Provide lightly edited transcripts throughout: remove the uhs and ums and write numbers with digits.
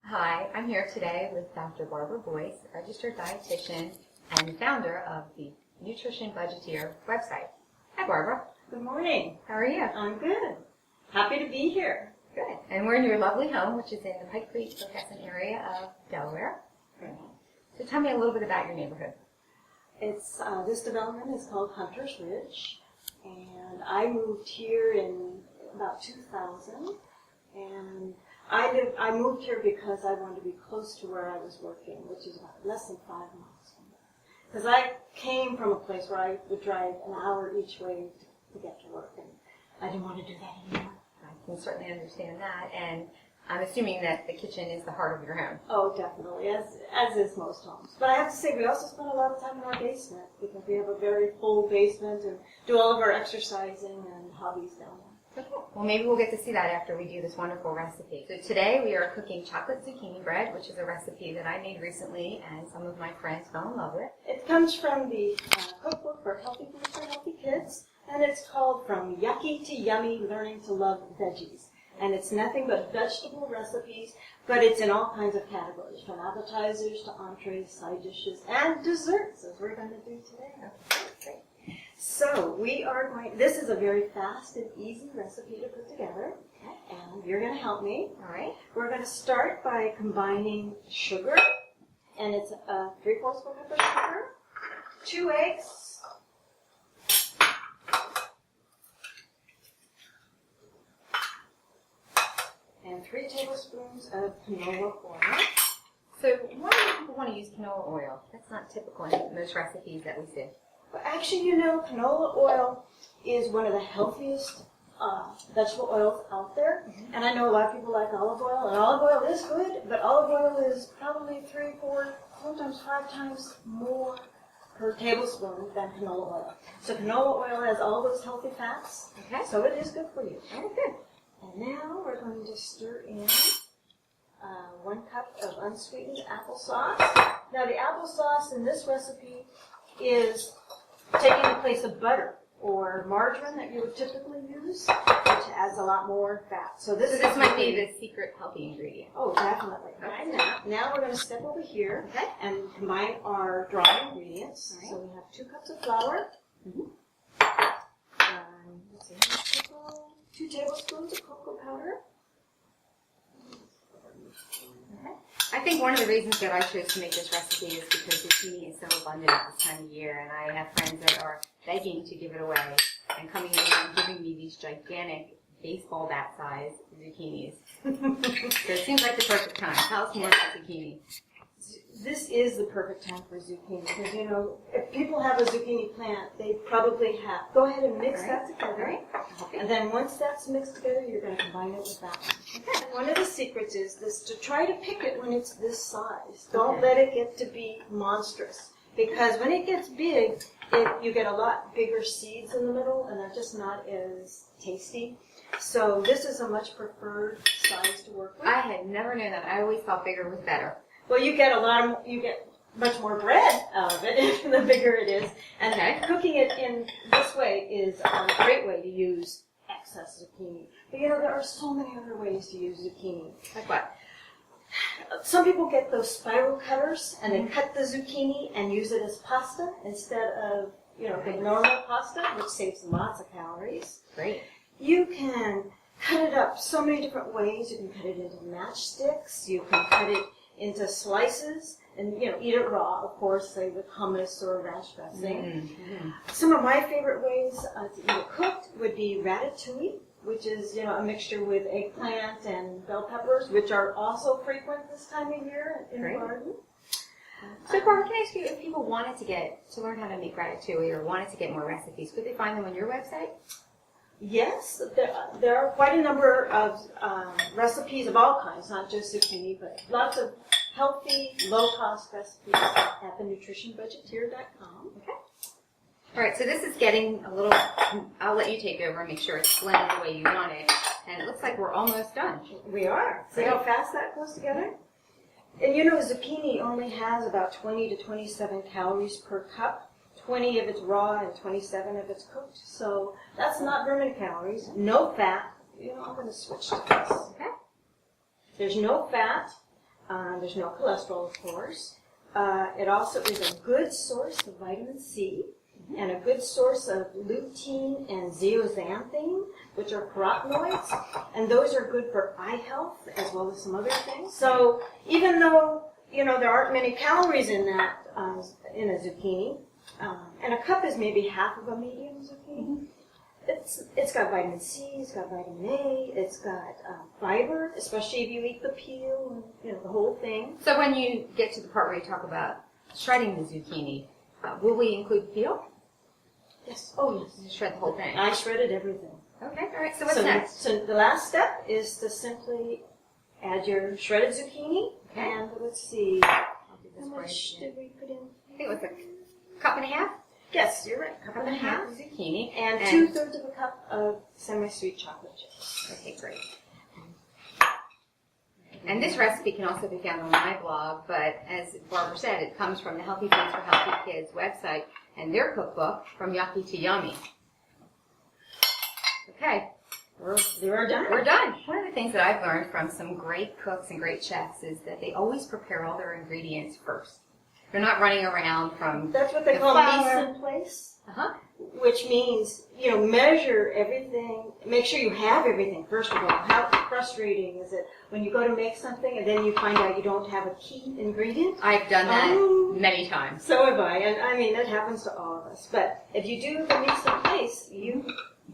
Hi, I'm here today with Dr. Barbara Boyce, registered dietitian and founder of the Nutrition Budgeteer website. Hi, Barbara. Good morning. How are you? I'm good. Happy to be here. Good. And we're in your lovely home, which is in the Pike Creek, Circassin area of Delaware. Right. So tell me a little bit about your neighborhood. It's this development is called Hunter's Ridge, and I moved here in about 2000, and I moved here because I wanted to be close to where I was working, which is about less than 5 miles from there. Because I came from a place where I would drive an hour each way to get to work, and I didn't want to do that anymore. I can certainly understand that, and I'm assuming that the kitchen is the heart of your home. Oh, definitely, as is most homes. But I have to say, we also spend a lot of time in our basement because we have a very full basement and do all of our exercising and hobbies down there. Okay. Well, maybe we'll get to see that after we do this wonderful recipe. So today we are cooking chocolate zucchini bread, which is a recipe that I made recently and some of my friends fell in love with. It comes from the cookbook for Healthy Foods for Healthy Kids, and it's called From Yucky to Yummy, Learning to Love Veggies. And it's nothing but vegetable recipes, but it's in all kinds of categories, from appetizers to entrees, side dishes, and desserts, as we're going to do today. Okay, great. So this is a very fast and easy recipe to put together, and you're going to help me. All right. We're going to start by combining sugar, and it's 3/4 cup of sugar, 2 eggs, and 3 tablespoons of canola oil. So why do people want to use canola oil? That's not typical in most recipes that we see. But actually, canola oil is one of the healthiest vegetable oils out there. Mm-hmm. And I know a lot of people like olive oil, and olive oil is good, but olive oil is probably 3, 4, sometimes 5 times more per tablespoon than canola oil. So canola oil has all those healthy fats, Okay. so it is good for you. Oh, good. And now we're going to stir in 1 cup of unsweetened applesauce. Now the applesauce in this recipe is taking the place of butter or margarine that you would typically use, which adds a lot more fat. So this might be the secret healthy ingredient. Oh, definitely. Okay. Now we're going to step over here Okay. and combine our dry ingredients. All right. So we have 2 cups of flour. Mm-hmm. Let's see, 2 tablespoons of cocoa powder. Okay. I think one of the reasons that I chose to make this recipe is because zucchini is so abundant at this time of year, and I have friends that are begging to give it away and coming in and giving me these gigantic baseball bat size zucchinis. So it seems like the perfect time. Tell us more about zucchini. This is the perfect time for zucchini because, if people have a zucchini plant, they probably have. Go ahead and mix that together. Right. And then once that's mixed together, you're going to combine it with that one. And one of the secrets is this, to try to pick it when it's this size. Don't let it get to be monstrous. Because when it gets big, you get a lot bigger seeds in the middle, and they're just not as tasty. So this is a much preferred size to work with. I had never known that. I always thought bigger was better. Well, you get much more bread out of it the bigger it is. And cooking it in this way is a great way to use excess zucchini. But there are so many other ways to use zucchini. Like what? Some people get those spiral cutters and they cut the zucchini and use it as pasta instead of, the normal pasta, which saves lots of calories. Great. You can cut it up so many different ways. You can cut it into matchsticks. You can cut it into slices and, eat it raw, of course, say with hummus or ranch dressing. Mm-hmm. Some of my favorite ways to eat it cooked would be ratatouille, which is, a mixture with eggplant and bell peppers, which are also frequent this time of year in the garden. So, Barbara, can I ask you, if people wanted to learn how to make ratatouille or wanted to get more recipes, could they find them on your website? Yes, there are quite a number of recipes of all kinds, not just zucchini, but lots of healthy, low-cost recipes at thenutritionbudgeteer.com. Okay. All right, so this is getting a little, I'll let you take over and make sure it's blended the way you want it. And it looks like we're almost done. We are. See how fast that goes together? And zucchini only has about 20 to 27 calories per cup. 20 if it's raw and 27 if it's cooked. So that's not very many calories. No fat. I'm going to switch to this. Okay. There's no fat. There's no cholesterol, of course. It also is a good source of vitamin C and a good source of lutein and zeaxanthin, which are carotenoids, and those are good for eye health as well as some other things. So even though there aren't many calories in that in a zucchini, and a cup is maybe half of a medium zucchini. It's got vitamin C, it's got vitamin A, it's got fiber, especially if you eat the peel and the whole thing. So when you get to the part where you talk about shredding the zucchini, will we include peel? Yes. Oh, yes. You shred the whole thing. I shredded everything. Okay. All right. So what's next? So the last step is to simply add your shredded zucchini, and let's see, how much did we put in? I think it was a cup and a half. Yes, you're right. Cup and a half of zucchini. And 2/3 of a cup of semi-sweet chocolate chips. Okay, great. And this recipe can also be found on my blog, but as Barbara said, it comes from the Healthy Foods for Healthy Kids website and their cookbook, From Yucky to Yummy. Okay. We're done. We're done. One of the things that I've learned from some great cooks and great chefs is that they always prepare all their ingredients first. They're not running around from That's what they call mise en place, which means, measure everything, make sure you have everything, first of all. How frustrating is it when you go to make something and then you find out you don't have a key ingredient? I've done that many times. So have I, and I mean, that happens to all of us. But if you do the mise en place, you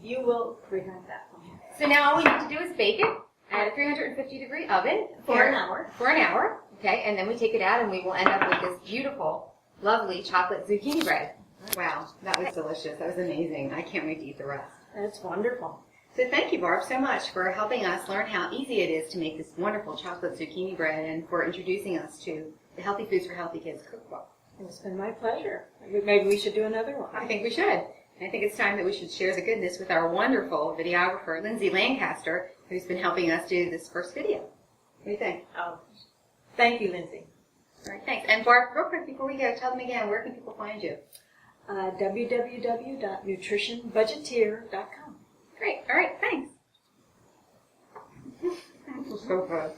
will prevent that from happening. So now all we need to do is bake it at a 350-degree oven. For an hour. For an hour. Okay, and then we take it out and we will end up with this beautiful, lovely chocolate zucchini bread. Wow, that was delicious. That was amazing. I can't wait to eat the rest. That's wonderful. So thank you, Barb, so much for helping us learn how easy it is to make this wonderful chocolate zucchini bread and for introducing us to the Healthy Foods for Healthy Kids cookbook. It's been my pleasure. Maybe we should do another one. I think we should. I think it's time that we should share the goodness with our wonderful videographer, Lindsay Lancaster, who's been helping us do this first video. What do you think? Thank you, Lindsay. All right, thanks. And Barb, real quick before we go, tell them again, where can people find you? www.nutritionbudgeteer.com. Great. All right, thanks. This was so good.